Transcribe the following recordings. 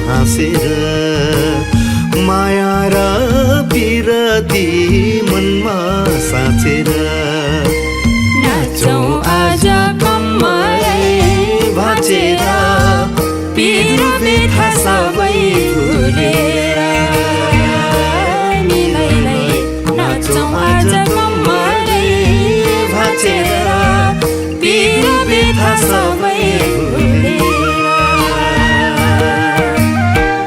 हाँसेर माया र पिरती मनमा साँचेर नाचौं आज कम्मरै भाँचेर पीर व्यथा सबै भुलेर निलैलै नाचौं आज कम्मरै भाँचेर पीर व्यथा सबै भुलेर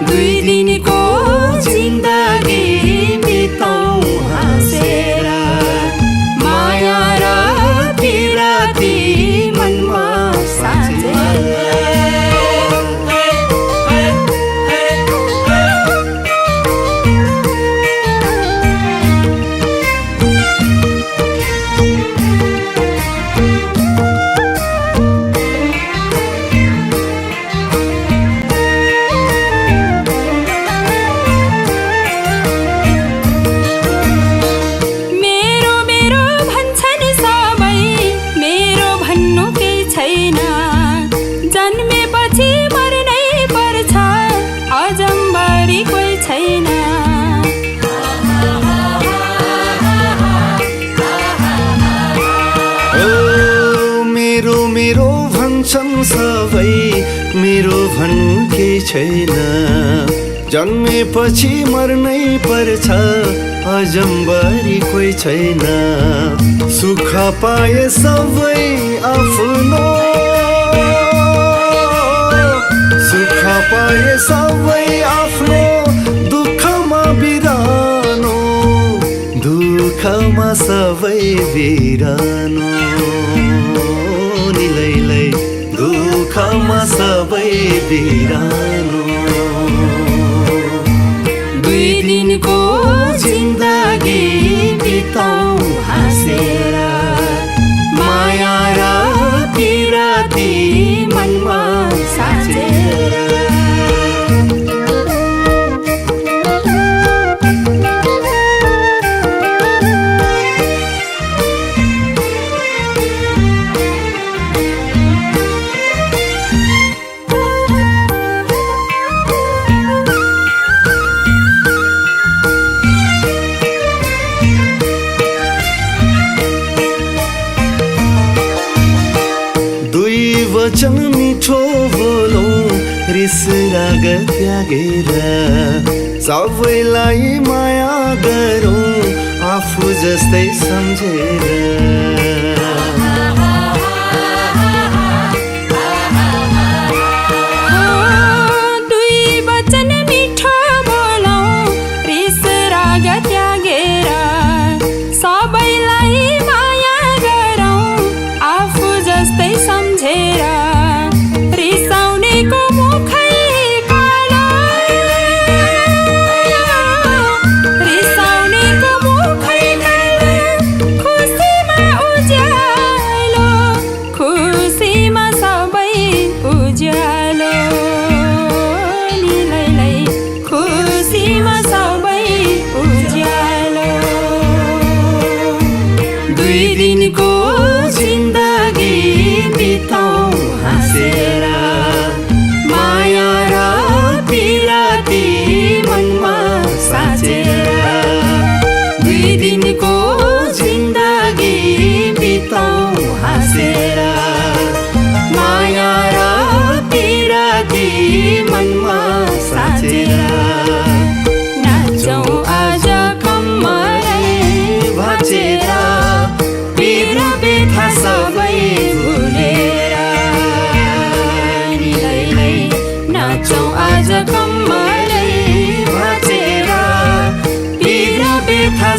दुई दिनको जिन्दगी बिताउँ हाँसेर माया र पिरती मनमा साँचेर सबै मेरो भन्नु केही छैन जन्मेपछि मर्नै पर्छ अजम्बरी कोही छैन सुख पाए सबै आफ्नो सुख पाए सबै आफ्नो दुःखमा बिरानो दुःखमा सबै बिरानो निलैलै दुःखमा सबै बिरानो दुई दिनको जिन्दगी बिताउँ हाँसेर माया र पिरती मनमा साँचेर वचन मिठो बोलौँ रिस राग त्यागेर सबैलाई माया गरौँ आफू जस्तै सम्झेर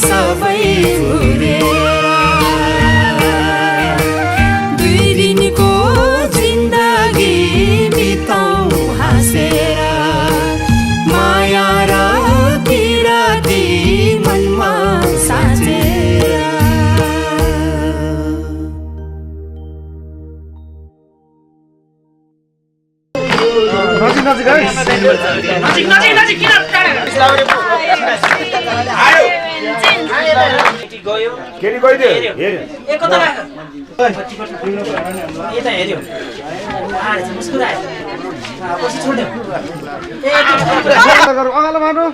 सबै भुलेर दुई दिनको जिन्दगी बिताउँ हाँसेर माया र पिरती मनमा साँचेर नजिक गयो केटी गइदियो हेर्यो एक कता राख 25% यता हेर्यो मुस्कुरायो अगालो मानु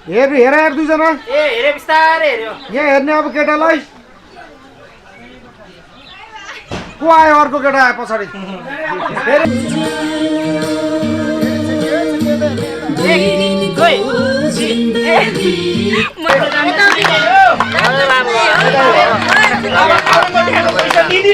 हेर हेर दुईजना ए हेरे बिस्तारै हेर्यो यहाँ हेर्ने अब केटालाई को आयो अर्को केटा आयो पछाडि दिदी